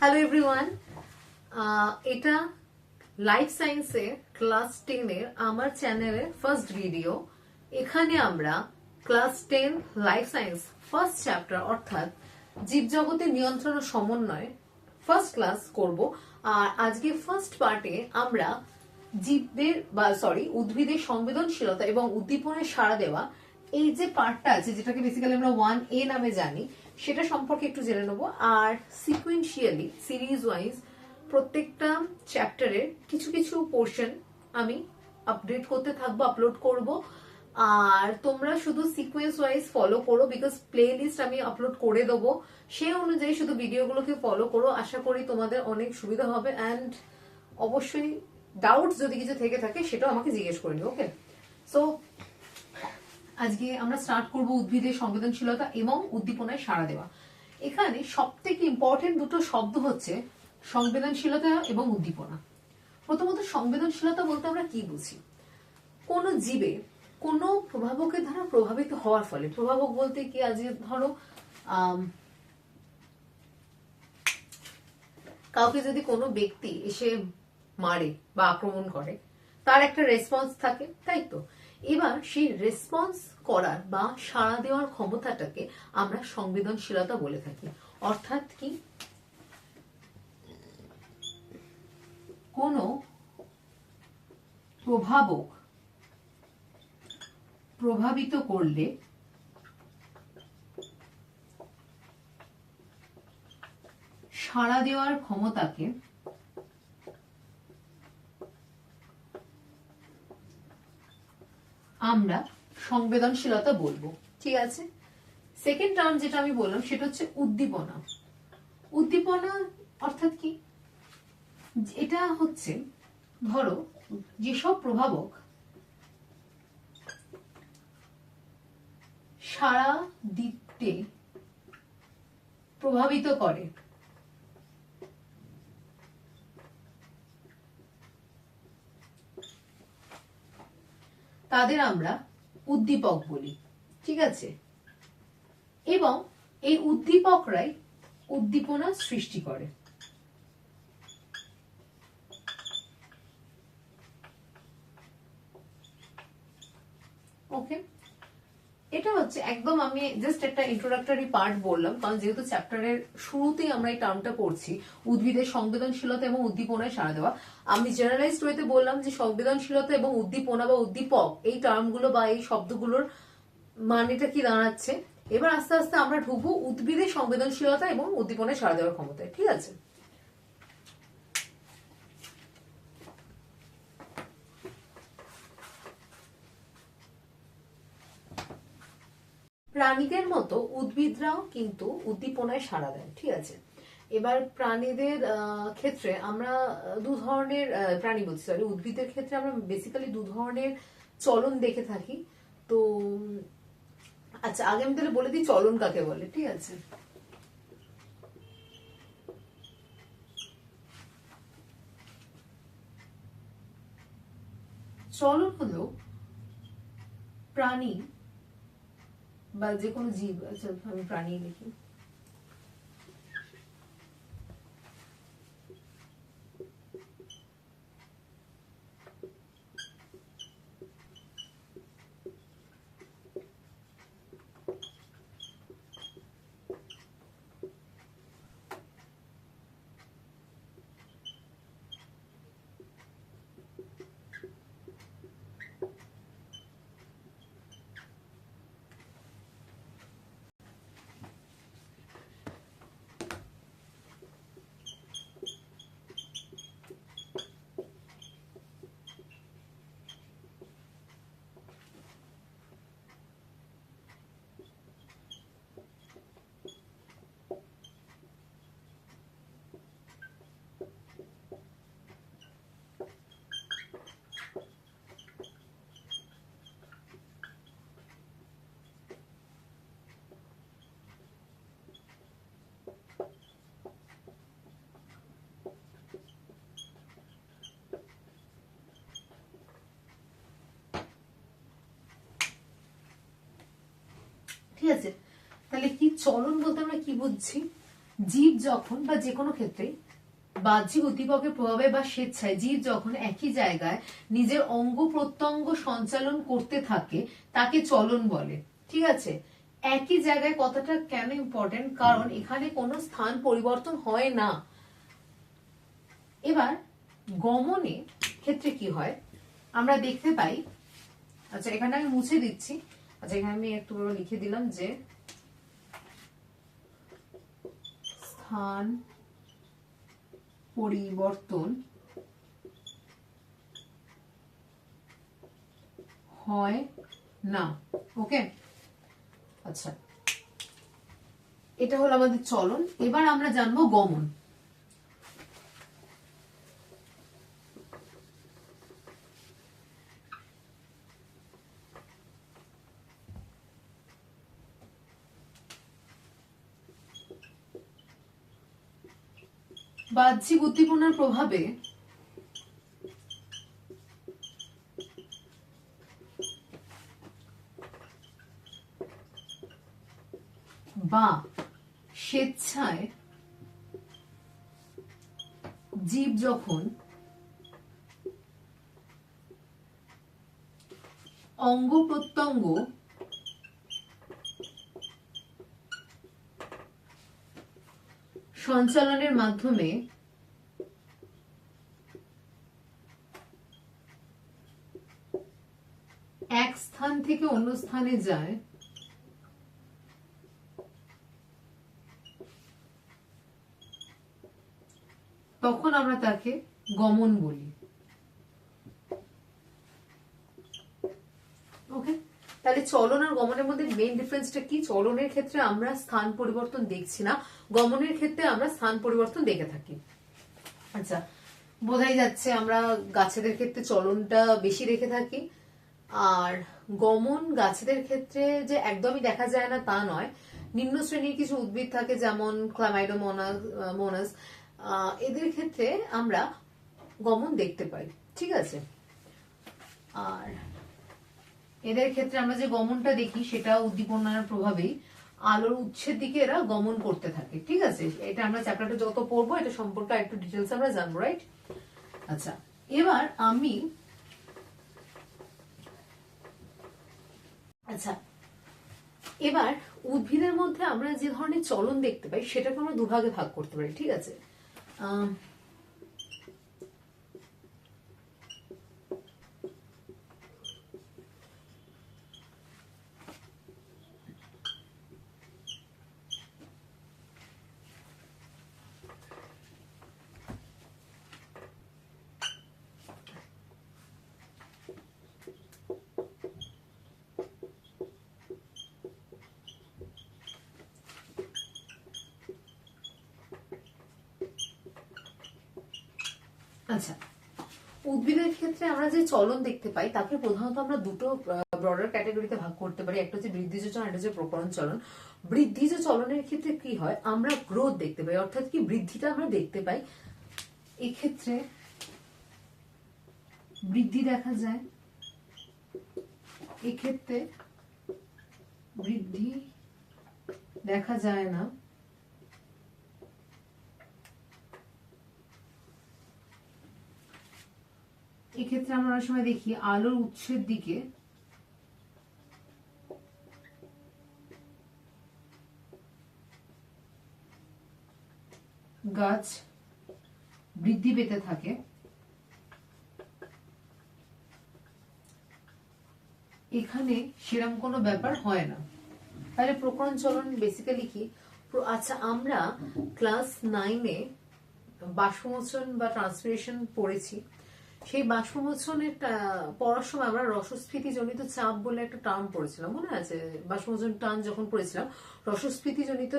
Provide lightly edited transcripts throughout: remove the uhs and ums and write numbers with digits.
Hello everyone, এটা life সায়েন্সের class 10 এর আমার চ্যানেলের ফার্স্ট ভিডিও। এখানে আমরা class 10 life science first chapter অর্থাৎ জীবজগতের নিয়ন্ত্রণ ও সমন্বয় ফার্স্ট ক্লাস করব। আর আজকে ফার্স্ট পার্টে আমরা উদ্ভিদের সংবেদনশীলতা এবং উদ্দীপনে সাড়া দেওয়া এই যে পার্টটা আছে, যেটাকে বেসিক্যালি আমরা 1A নামে জানি, সেটা সম্পর্কে একটু জেনে নেবো। আর সিকুয়েন্সিয়ালি সিরিজ ওয়াইজ প্রত্যেকটা চ্যাপ্টারের কিছু কিছু পোর্শন আমি আপডেট করতে থাকবো, আপলোড করব। আর তোমরা শুধু সিকোয়েন্স ওয়াইজ ফলো করো, বিকজ প্লে লিস্ট আমি আপলোড করে দেবো। সেই অনুযায়ী শুধু ভিডিওগুলোকে ফলো করো, আশা করি তোমাদের অনেক সুবিধা হবে। অ্যান্ড অবশ্যই ডাউট যদি কিছু থেকে থাকে সেটাও আমাকে জিজ্ঞেস করে নিও। ওকে, সো আজকে আমরা স্টার্ট করব উদ্ভিদের সংবেদনশীলতা এবং উদ্দীপনায় সাড়া দেওয়া। এখানে সব থেকে ইম্পর্টেন্ট দুটো শব্দ হচ্ছে সংবেদনশীলতা এবং উদ্দীপনা। প্রথমত সংবেদনশীলতা বলতে আমরা কি বুঝি? কোন জীবে কোন প্রভাবকের দ্বারা প্রভাবিত হওয়ার ফলে, প্রভাবক বলতে কি, আজকে ধরো কাউকে যদি কোনো ব্যক্তি এসে মারে বা আক্রমণ করে, তার একটা রেসপন্স থাকে, তাই তো? এবার সেই রেসপন্স করার বা সাড়া দেওয়ার ক্ষমতাটাকে আমরা সংবেদনশীলতা বলে থাকি। অর্থাৎ কি, কোনো প্রভাবক প্রভাবিত করলে সাড়া দেওয়ার ক্ষমতাকে আমরা সংবেদনশীলতা বলবো। ঠিক আছে, সেকেন্ড টার্ম যেটা আমি বললাম সেটা হচ্ছে উদ্দীপনা। উদ্দীপনা অর্থাৎ কি, এটা হচ্ছে ধরো যেসব প্রভাবক সাড়া দিতে প্রভাবিত করে, তাদের আমরা উদ্দীপক বলি। ঠিক আছে, এবং এই উদ্দীপকরাই উদ্দীপনা সৃষ্টি করে। ওকে, এটা হচ্ছে একদম, আমি জাস্ট একটা ইন্ট্রোডাক্টরি পার্ট বললাম, কারণ যেহেতু চ্যাপ্টারের শুরুতেই আমরা এই টার্মটা পড়ছি, উদ্ভিদের সংবেদনশীলতা এবং উদ্দীপনায় সাড়া দেওয়া। আমি জেনারেলাইজড ওয়েতে বললাম যে সংবেদনশীলতা এবং উদ্দীপনা বা উদ্দীপক, এই টার্মগুলো বা এই শব্দগুলোর মানেটা কি দাঁড়াচ্ছে। এবার আস্তে আস্তে আমরা ঢুকবো উদ্ভিদের সংবেদনশীলতা এবং উদ্দীপনায় সাড়া দেওয়ার ক্ষমতায়। ঠিক আছে, প্রাণীদের মতো উদ্ভিদরাও কিন্তু উদ্দীপনায় সাড়া দেয়। ঠিক আছে, এবার প্রাণীদের ক্ষেত্রে আমরা দু ধরনের প্রাণী বলছি, সরি, উদ্ভিদের ক্ষেত্রে আমরা বেসিক্যালি দু ধরনের চলন দেখে থাকি। তো আচ্ছা, আগে আমি তাহলে বলে দিই চলন কাকে বলে। ঠিক আছে, চলন হলো প্রাণী বা যে কোনো জীব, আচ্ছা আমি প্রাণী লিখি, ঠিক আছে। তাহলে কি চলন বলতে আমরা কি বুঝছি? জীব যখন বা যে কোনো ক্ষেত্রে বাহ্যিক উদ্দীপকের প্রভাবে বা স্বেচ্ছায় জীব যখন একই জায়গায় নিজের অঙ্গ প্রত্যঙ্গ সঞ্চালন করতে থাকে তাকে চলন বলে। ঠিক আছে, একই জায়গায় কথাটা কেন ইম্পর্টেন্ট, কারণ এখানে কোনো স্থান পরিবর্তন হয় না। এবার গমনে ক্ষেত্রে কি হয় আমরা দেখতে পাই, আচ্ছা এখানে আমি মুছে দিচ্ছি, আচ্ছা এখানে আমি একটু লিখে দিলাম যে স্থান পরিবর্তন হয় না। ওকে, আচ্ছা এটা হলো আমাদের চলন। এবার আমরা জানবো গমন। বাহ্যিক উদ্দীপনার প্রভাবে বা স্বেচ্ছায় জীব যখন অঙ্গ প্রত্যঙ্গ সঞ্চালনের মাধ্যমে এক স্থান থেকে অন্য স্থানে যায় তখন আমরা তাকে গমন বলি। ওকে, তাহলে চলন আর গমনের মধ্যে মেইন ডিফারেন্সটা কি? চলনের ক্ষেত্রে আমরা স্থান পরিবর্তন দেখছি না, গমনের ক্ষেত্রে আমরা স্থান পরিবর্তন দেখে থাকি। আচ্ছা, বোঝাই যাচ্ছে আমরা গাছেদের ক্ষেত্রে চলনটা বেশি দেখে থাকি, আর গমন গাছেদের ক্ষেত্রে যে একদমই দেখা যায় না তা নয়। নিম্ন শ্রেণীর কিছু উদ্ভিদ থাকে যেমন ক্লামাইডোমোনাস, এদের ক্ষেত্রে আমরা গমন দেখতে পাই। ঠিক আছে, আর এদের ক্ষেত্রে আমরা যে গমনটা দেখি সেটা উদ্দীপনার প্রভাবেই আলোর উৎসের দিকে এরা গমন করতে থাকে। ঠিক আছে, এটা আমরা চ্যাপ্টারটা যত পড়বো এটা সম্পর্কে একটু ডিটেলস আমরা জানবো, রাইট? আচ্ছা, এবার আমি এবার উদ্ভিদের মধ্যে আমরা যে ধরনের চলন দেখতে পাই সেটাকে আমরা দুভাগে ভাগ করতে পারি। ঠিক আছে, আচ্ছা উদ্ভিদের ক্ষেত্রে আমরা যে চলন দেখতে পাই তাকে প্রধানত আমরা দুটো ব্রডার ক্যাটাগরিতে ভাগ করতে পারি। একটা হচ্ছে বৃদ্ধিজ চলন, একটা হচ্ছে প্রকরণ চলন। বৃদ্ধিজ চলনের ক্ষেত্রে কি হয়, আমরা গ্রোথ দেখতে পাই, অর্থাৎ কি বৃদ্ধিটা আমরা দেখতে পাই। এক্ষেত্রে বৃদ্ধি দেখা যায়, এক্ষেত্রে বৃদ্ধি দেখা যায় না। এক্ষেত্রে আমরা অনেক সময় দেখি আলোর উৎসের দিকে গাছ বৃদ্ধি পেতে থাকে। এখানে সেরকম কোনো ব্যাপার হয় না। তাহলে প্রকরণ চলন বেসিক্যালি কি? আচ্ছা, আমরা ক্লাস 9-এ বাষ্পমোচন বা ট্রান্সপিরেশন পড়েছি। সেই বাষ্পমোচনের পড়ার সময় আমরা রসস্ফীতি জনিত চাপ বলে একটা টার্ম পড়েছিলাম, মনে আছে? বাষ্পমোচন টান যখন পড়েছিলাম, রসস্ফীতি জনিত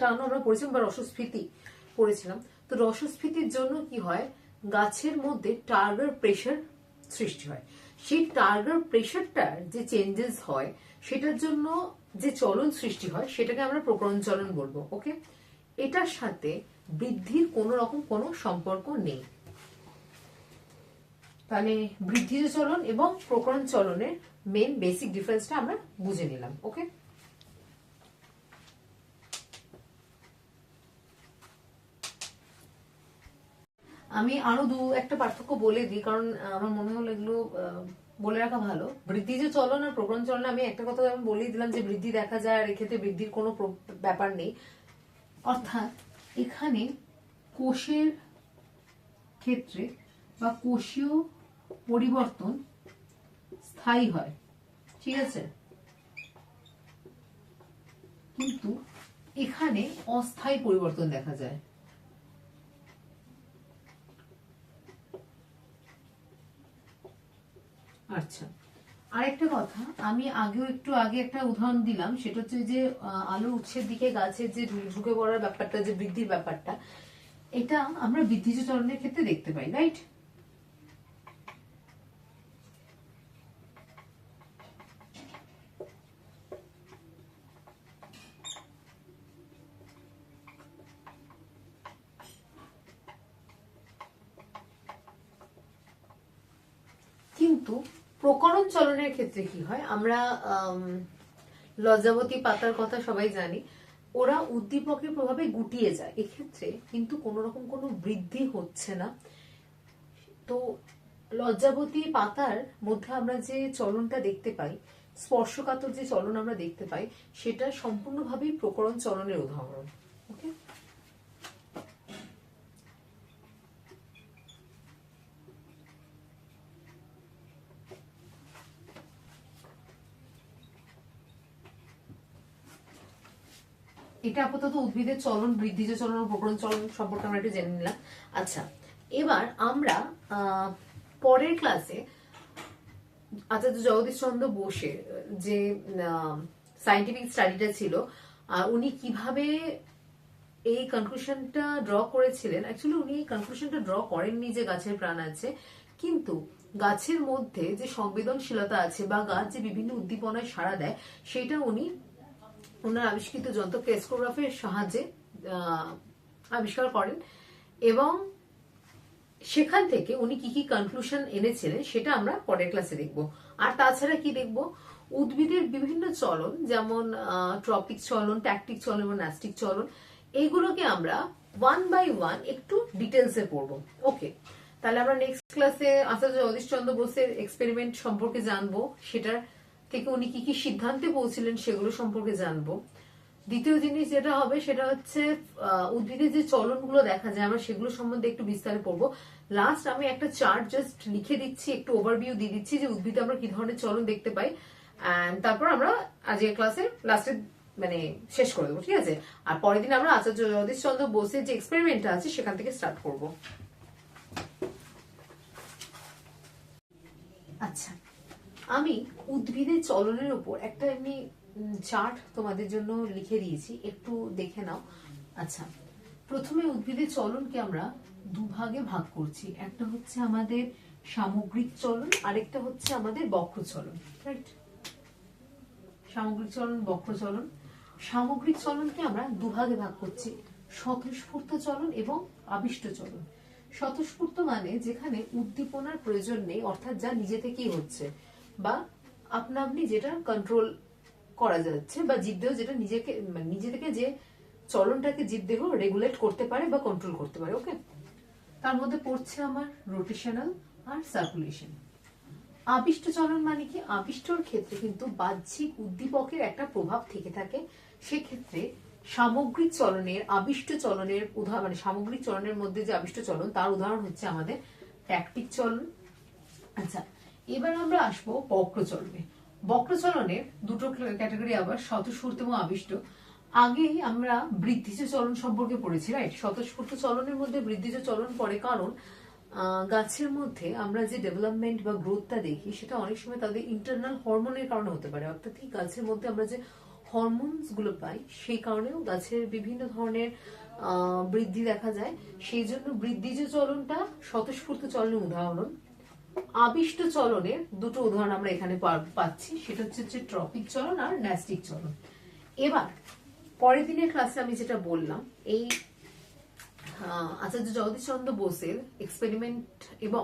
টান আমরা পড়েছিলাম বা রসস্ফীতি পড়েছিলাম। তো রসস্ফীতির জন্য কি হয়, গাছের মধ্যে টার্গার প্রেশার সৃষ্টি হয়। সেই টার্গার প্রেশারটার যে চেঞ্জেস হয় সেটার জন্য যে চলন সৃষ্টি হয় সেটাকে আমরা প্রকরণ চলন বলবো। ওকে, এটার সাথে বৃদ্ধির কোনো রকম কোনো সম্পর্ক নেই। তাহলে বৃদ্ধিজ চলন এবং প্রকরণ চলনের মেন বেসিক ডিফারেন্সটা আমরা বুঝে নিলাম। ওকে, আমি আরো একটা পার্থক্য বলে দিই, কারণ আমার মনে হলো এগুলো বলে রাখা ভালো। বৃদ্ধিজ চলন আর প্রকরণ চলন, আমি একটা কথা আমি বলেই দিলাম যে বৃদ্ধি দেখা যায়, আর এক্ষেত্রে বৃদ্ধির কোনো ব্যাপার নেই। অর্থাৎ এখানে কোষের ক্ষেত্রে বা কোষীয় পরিবর্তন স্থায়ী হয়, ঠিক আছে, কিন্তু এখানে অস্থায়ী পরিবর্তন দেখা যায়। আচ্ছা, আরেকটা কথা, আমি একটু আগে একটা উদাহরণ দিলাম, সেটা হচ্ছে যে আলোর উৎসের দিকে গাছের যে ঝুঁকে পড়ার ব্যাপারটা, যে বৃদ্ধির ব্যাপারটা, এটা আমরা বৃদ্ধিজ চলনের ক্ষেত্রে দেখতে পাই, রাইট? কিন্তু প্রকরণ চলনের ক্ষেত্রে কি হয়, আমরা লজ্জাবতী পাতার কথা সবাই জানি, ওরা উদ্দীপকের প্রভাবে গুটিয়ে যায়, এক্ষেত্রে কিন্তু কোনো রকম কোনো বৃদ্ধি হচ্ছে না। তো লজ্জাবতী পাতার মধ্যে আমরা যে চলনটা দেখতে পাই, স্পর্শকাতর যে চলন আমরা দেখতে পাই, সেটা সম্পূর্ণভাবেই প্রকরণ চলনের উদাহরণ। ওকে, এটা আপাতত উদ্ভিদের চলন, বৃদ্ধিজ চলন ও প্রকরণ চলন সম্পর্কে আমরা একটু জেনে নিলাম। আচ্ছা, এবার আমরা পরের ক্লাসে আচার্য জগদীশ চন্দ্র বোসের যে সায়েন্টিফিক স্টাডিটা ছিল, উনি কিভাবে এই কনক্লুশনটা ড্র করেছিলেন। অ্যাকচুয়ালি উনি এই কনক্লুশনটা ড্র করেননি যে গাছের প্রাণ আছে, কিন্তু গাছের মধ্যে যে সংবেদনশীলতা আছে বা গাছ যে বিভিন্ন উদ্দীপনায় সাড়া দেয়, সেটা উনি ওনার আবিষ্কৃত যন্ত্র ক্রেস্কোগ্রাফের সাহায্যে আবিষ্কার করেন, এবং সেখান থেকে উনি কি কি কনক্লুশন এনেছিলেন সেটা আমরা পরের ক্লাসে দেখব। আর তাছাড়া কি দেখব, উদ্ভিদের বিভিন্ন চলন, যেমন ট্রপিক চলন, ট্যাকটিক চলন এবং ন্যাস্টিক চলন, এইগুলোকে আমরা ওয়ান বাই ওয়ান একটু ডিটেলসে পড়বো। ওকে, তাহলে আমরা নেক্সট ক্লাসে আচার্য জগদীশ চন্দ্র বোসের এক্সপেরিমেন্ট সম্পর্কে জানবো, সেটার থেকে উনি কি কি সিদ্ধান্তে পৌঁছিলেন সেগুলো সম্পর্কে জানবো। দ্বিতীয় জিনিস যেটা হবে সেটা হচ্ছে উদ্ভিদের যে চলনগুলো দেখা যায় আমরা সেগুলো সম্বন্ধে একটু বিস্তারে পড়বো। লাস্ট আমি একটা চার্ট জাস্ট লিখে দিচ্ছি, একটু ওভারভিউ দিয়ে দিচ্ছি যে উদ্ভিদে আমরা কি ধরনের চলন দেখতে পাই, এন্ড তারপর আমরা আজকের ক্লাসে লাস্টে মানে শেষ করে দেবো, ঠিক আছে? আর পরের দিন আমরা আচার্য জগদীশ চন্দ্র বোসের যে এক্সপেরিমেন্টটা আছে সেখান থেকে স্টার্ট করব। আচ্ছা, আমি উদ্ভিদের চলনের উপর একটা এমনি চার্ট তোমাদের জন্য লিখে দিয়েছি, একটু দেখে নাও। আচ্ছা, প্রথমে উদ্ভিদের চলনকে আমরা দুভাগে ভাগ করছি, একটা হচ্ছে আমাদের সামগ্রিক চলন, আরেকটা হচ্ছে আমাদের বক্র চলন, রাইট? সামগ্রিক চলন, বক্র চলন। সামগ্রিক চলনকে আমরা দুভাগে ভাগ করছি, স্বতঃস্ফূর্ত চলন এবং আবিষ্ট চলন। স্বতঃস্ফূর্ত মানে যেখানে উদ্দীপনার প্রয়োজন নেই, অর্থাৎ যা নিজে থেকেই হচ্ছে, বা আপনা আপনি যেটা কন্ট্রোল করা যাচ্ছে, বা জীবদেহ যেটা নিজে থেকে যে চলনটাকে জীবদেহ রেগুলেট করতে পারে বা কন্ট্রোল করতে পারে। ওকে, তার মধ্যে পড়ছে আমার রোটেশনাল আর সার্কুলেশন। আবিষ্ট চলন মানে কি, আবিষ্টর ক্ষেত্রে কিন্তু বাহ্যিক উদ্দীপকের একটা প্রভাব থেকে থাকে, সেক্ষেত্রে সামগ্রিক চলনের আবিষ্ট চলনের উদাহরণ, মানে সামগ্রিক চলনের মধ্যে যে আবিষ্ট চলন তার উদাহরণ হচ্ছে আমাদের ট্যাকটিক চলন। আচ্ছা, এবার আমরা আসবো বক্র চলনে। বক্র চলনের দুটো ক্যাটাগরি আবার, স্বতঃস্ফূর্ত এবং আবিষ্ট। আগেই আমরা বৃদ্ধিজ চলন সম্পর্কে পড়েছি, রাইট? স্বতঃস্ফূর্ত চলনের মধ্যে বৃদ্ধিজ চলন পড়ে, কারণ গাছের মধ্যে আমরা যে ডেভেলপমেন্ট বা গ্রোথটা দেখি সেটা অনেক সময় তাদের ইন্টারনাল হরমোনের কারণে হতে পারে, অর্থাৎ কি গাছের মধ্যে আমরা যে হরমোনস গুলো পাই সেই কারণেও গাছের বিভিন্ন ধরনের বৃদ্ধি দেখা যায়। সেই জন্য বৃদ্ধিজ চলনটা স্বতঃস্ফূর্ত চলনের উদাহরণ। আবিষ্ট চলনের দুটো উদাহরণ আমরা এখানে পাচ্ছি, সেটা হচ্ছে ট্রপিক চলন আর ন্যাস্টিক চলন। এবার পরের দিনের ক্লাসে আমি যেটা বললাম, এই আচার্য জগদীশ চন্দ্র বোসের এক্সপেরিমেন্ট এবং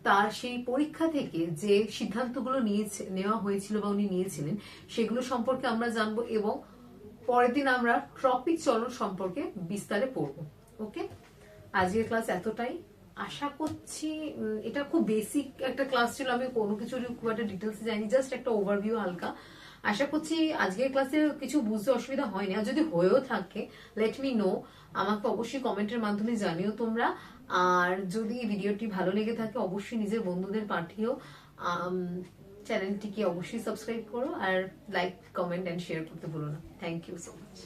তার সেই পরীক্ষা থেকে যে সিদ্ধান্তগুলো নেওয়া হয়েছিল বা উনি নিয়েছিলেন সেগুলো সম্পর্কে আমরা জানবো, এবং পরের দিন আমরা ট্রপিক চলন সম্পর্কে বিস্তারে পড়বো। ওকে, আজকের ক্লাস এতটাই। আশা করছি এটা খুব বেসিক একটা ক্লাস ছিল, আমি কোনো কিছুর খুব একটা ডিটেলস জানি, জাস্ট একটা ওভারভিউ হালকা। আশা করছি আজকের ক্লাসে কিছু বুঝতে অসুবিধা হয়নি, আর যদি হয়েও থাকে লেট মি নো, আমাকে অবশ্যই কমেন্টের মাধ্যমে জানিও তোমরা। আর যদি ভিডিওটি ভালো লেগে থাকে অবশ্যই নিজের বন্ধুদের পাঠিও। চ্যানেলটিকে অবশ্যই সাবস্ক্রাইব করো, আর লাইক কমেন্ট এন্ড শেয়ার করতে ভুলো না। Thank you so much.